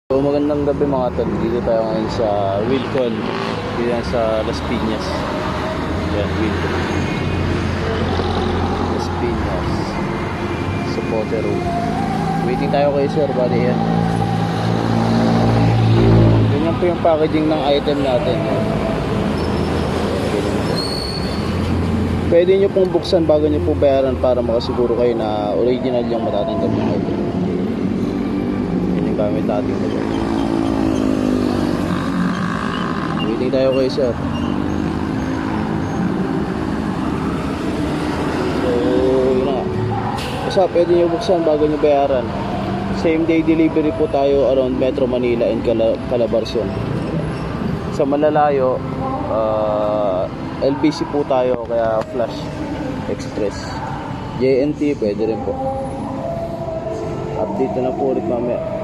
So magandang gabi mga tol, dito tayo ngayon sa Wilcon, dito yan sa Las Piñas. Yan, Wilcon Las Piñas sa Potter Road. Waiting tayo kay sir, bali yan. Ganyan po yung packaging ng item natin. Pwede nyo pong buksan bago nyo po bayaran para makasiguro kayo na original yung matatanggap ng item. Gamit natin ito. Waiting tayo kay sir. So yun na nga. Basta pwede nyo buksan bago nyo bayaran. Same day delivery po tayo around Metro Manila and Calabarzon. Sa malalayo LBC po tayo, kaya Flash Express. JNT pwede rin po. Update na po ulit mamaya.